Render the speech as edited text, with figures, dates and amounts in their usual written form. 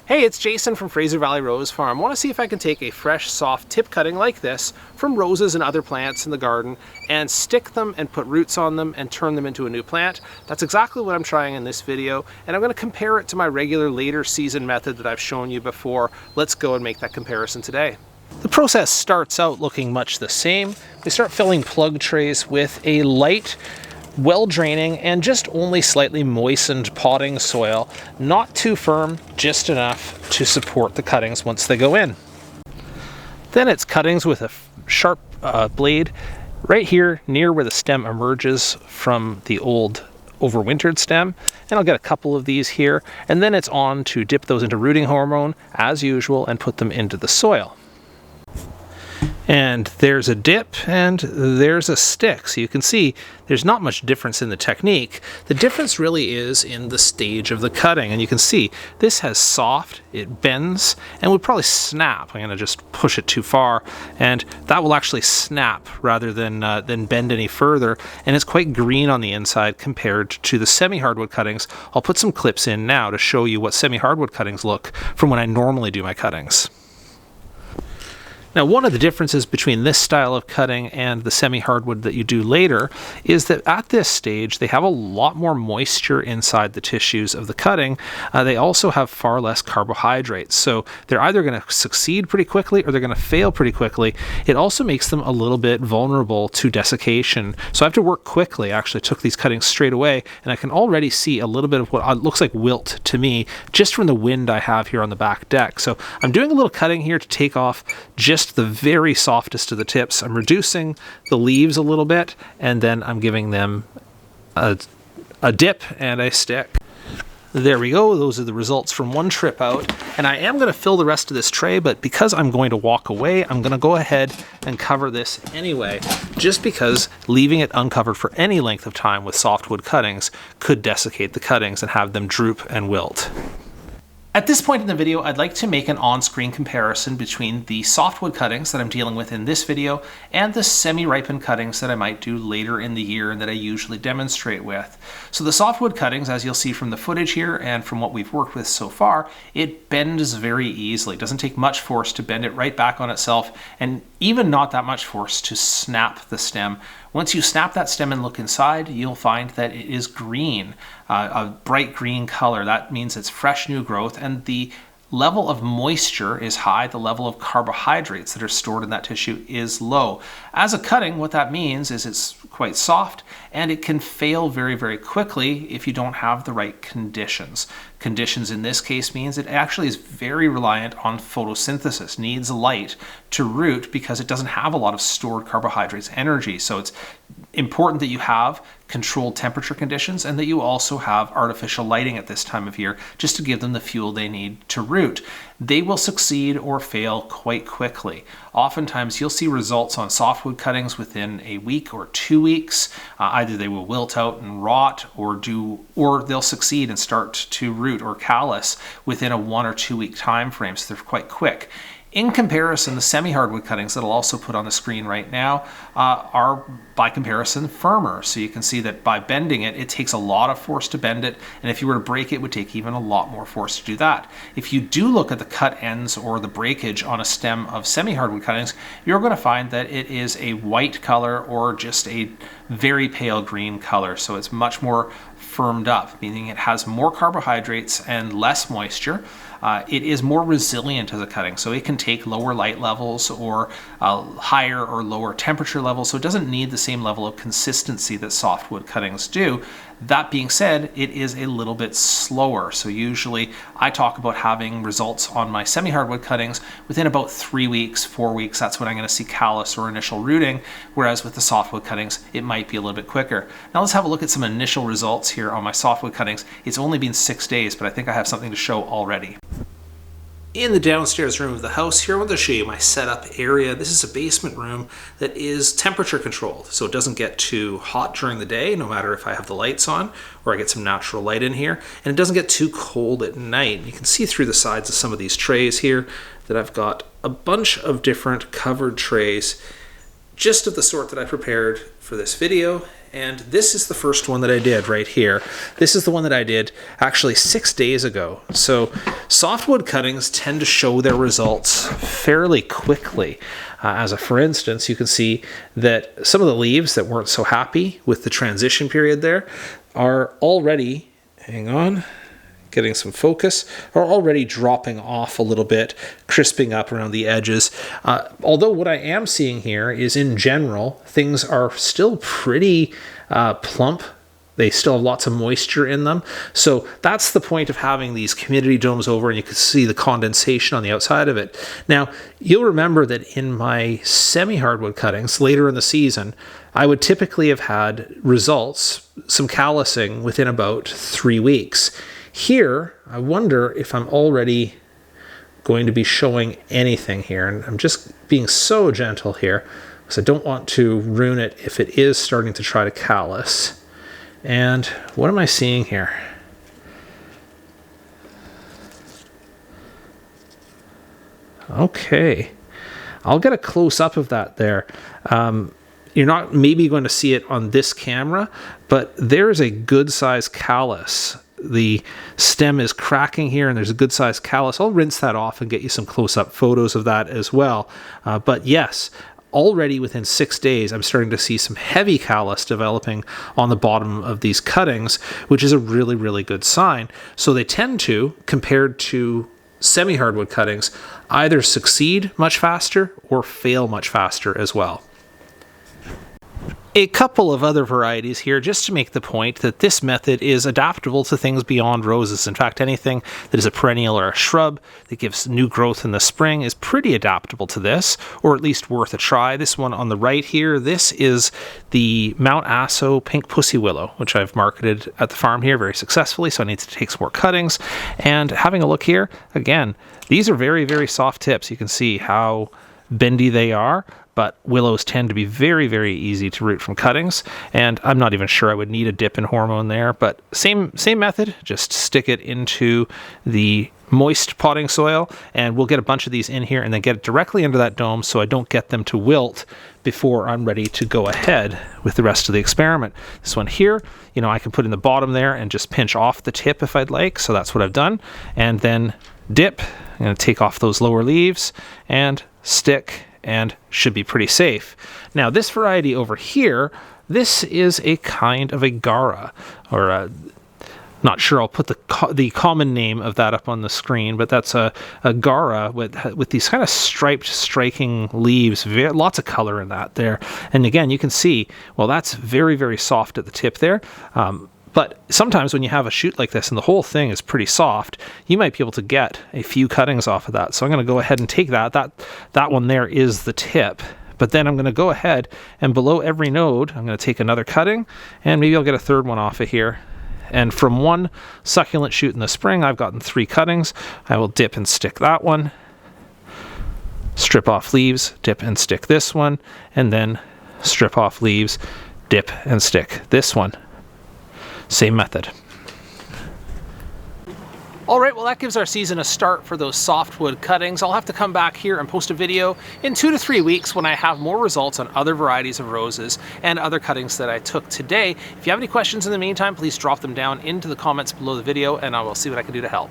Hey, it's Jason from Fraser Valley Rose Farm. I want to see if I can take a fresh, soft tip cutting like this from roses and other plants in the garden and stick them and put roots on them and turn them into a new plant. That's exactly what I'm trying in this video, and I'm going to compare it to my regular later season method that I've shown you before. Let's go and make that comparison today. The process starts out looking much the same. We start filling plug trays with a light, well-draining and just only slightly moistened potting soil, not too firm, just enough to support the cuttings once they go in. Then it's cuttings with a sharp blade right here near where the stem emerges from the old overwintered stem, and I'll get a couple of these here, and then it's on to dip those into rooting hormone as usual and put them into the soil. And there's a dip and there's a stick. So you can see there's not much difference in the technique. The difference really is in the stage of the cutting. And you can see this has soft, it bends, and would probably snap. I'm going to just push it too far, and that will actually snap rather than bend any further. And it's quite green on the inside compared to the semi-hardwood cuttings. I'll put some clips in now to show you what semi-hardwood cuttings look from when I normally do my cuttings. Now, one of the differences between this style of cutting and the semi-hardwood that you do later is that at this stage, they have a lot more moisture inside the tissues of the cutting. They also have far less carbohydrates. So they're either going to succeed pretty quickly or they're going to fail pretty quickly. It also makes them a little bit vulnerable to desiccation. So I have to work quickly. I actually took these cuttings straight away, and I can already see a little bit of what looks like wilt to me just from the wind I have here on the back deck. So I'm doing a little cutting here to take off just the very softest of the tips. I'm reducing the leaves a little bit, and then I'm giving them a dip and a stick. There we go. Those are the results from one trip out, and I am going to fill the rest of this tray, but because I'm going to walk away, I'm going to go ahead and cover this anyway, just because leaving it uncovered for any length of time with softwood cuttings could desiccate the cuttings and have them droop and wilt. At this point in the video, I'd like to make an on-screen comparison between the softwood cuttings that I'm dealing with in this video and the semi-ripened cuttings that I might do later in the year and that I usually demonstrate with. So the softwood cuttings, as you'll see from the footage here and from what we've worked with so far, it bends very easily. It doesn't take much force to bend it right back on itself, and even not that much force to snap the stem. Once you snap that stem and look inside, you'll find that it is green, a bright green color. That means it's fresh new growth, and the level of moisture is high. The level of carbohydrates that are stored in that tissue is low. As a cutting, what that means is it's quite soft, and it can fail very, very quickly if you don't have the right conditions. Conditions in this case means it actually is very reliant on photosynthesis, needs light to root because it doesn't have a lot of stored carbohydrates energy. So it's important that you have controlled temperature conditions and that you also have artificial lighting at this time of year just to give them the fuel they need to root. They will succeed or fail quite quickly. Oftentimes you'll see results on softwood cuttings within a week or 2 weeks. Either they will wilt out and rot or they'll succeed and start to root or callus within a 1 or 2 week time frame, so they're quite quick. In comparison, the semi-hardwood cuttings that I'll also put on the screen right now are, by comparison, firmer. So you can see that by bending it, it takes a lot of force to bend it, and if you were to break it, it would take even a lot more force to do that. If you do look at the cut ends or the breakage on a stem of semi-hardwood cuttings, you're going to find that it is a white color or just a very pale green color. So it's much more firmed up, meaning it has more carbohydrates and less moisture. It is more resilient as a cutting, so it can take lower light levels or higher or lower temperature levels, so it doesn't need the same level of consistency that softwood cuttings do. That being said, it is a little bit slower, so usually I talk about having results on my semi-hardwood cuttings within about 3 weeks, 4 weeks. That's when I'm going to see callus or initial rooting, whereas with the softwood cuttings, it might be a little bit quicker. Now let's have a look at some initial results here on my softwood cuttings. It's only been 6 days, but I think I have something to show already. In the downstairs room of the house here, I want to show you my setup area. This is a basement room that is temperature controlled, so it doesn't get too hot during the day, no matter if I have the lights on or I get some natural light in here, and it doesn't get too cold at night. You can see through the sides of some of these trays here that I've got a bunch of different covered trays, just of the sort that I prepared for this video, and this is the first one that I did right here. This is the one that I did actually 6 days ago. So softwood cuttings tend to show their results fairly quickly. For instance, you can see that some of the leaves that weren't so happy with the transition period there are already, hang on, getting some focus, are already dropping off a little bit, crisping up around the edges. Although what I am seeing here is, in general, things are still pretty plump. They still have lots of moisture in them. So that's the point of having these humidity domes over, and you can see the condensation on the outside of it. Now, you'll remember that in my semi-hardwood cuttings later in the season, I would typically have had results, some callousing, within about 3 weeks. Here, I wonder if I'm already going to be showing anything here. And I'm just being so gentle here because I don't want to ruin it if it is starting to try to callus. And what am I seeing here? Okay, I'll get a close-up of that there. You're not maybe going to see it on this camera, but there's a good-sized callus. The stem is cracking here, and there's a good-sized callus. I'll rinse that off and get you some close-up photos of that as well. But yes, already within 6 days, I'm starting to see some heavy callus developing on the bottom of these cuttings, which is a really, really good sign. So they tend to, compared to semi-hardwood cuttings, either succeed much faster or fail much faster as well. A couple of other varieties here just to make the point that this method is adaptable to things beyond roses. In fact, anything that is a perennial or a shrub that gives new growth in the spring is pretty adaptable to this, or at least worth a try. This one on the right here, this is the Mount Aso pink pussy willow, which I've marketed at the farm here very successfully, so I need to take some more cuttings. And having a look here, again, these are very, very soft tips. You can see how bendy they are, but willows tend to be very, very easy to root from cuttings, and I'm not even sure I would need a dip in hormone there, but same method, just stick it into the moist potting soil, and we'll get a bunch of these in here and then get it directly under that dome so I don't get them to wilt before I'm ready to go ahead with the rest of the experiment. This one here, you know, I can put in the bottom there and just pinch off the tip if I'd like, so that's what I've done, and then dip. I'm going to take off those lower leaves and stick, and should be pretty safe. Now this variety over here, this is a kind of a Gara, or not sure, I'll put the common name of that up on the screen, but that's a Gara with these kind of striped, striking leaves, lots of color in that there. And again, you can see, well, that's very, very soft at the tip there. But sometimes when you have a shoot like this and the whole thing is pretty soft, you might be able to get a few cuttings off of that. So I'm going to go ahead and take that. That one there is the tip. But then I'm going to go ahead and below every node, I'm going to take another cutting, and maybe I'll get a third one off of here. And from one succulent shoot in the spring, I've gotten 3 cuttings. I will dip and stick that one, strip off leaves, dip and stick this one, and then strip off leaves, dip and stick this one. Same method. All right, well, that gives our season a start for those softwood cuttings. I'll have to come back here and post a video in 2 to 3 weeks when I have more results on other varieties of roses and other cuttings that I took today. If you have any questions in the meantime, please drop them down into the comments below the video and I will see what I can do to help.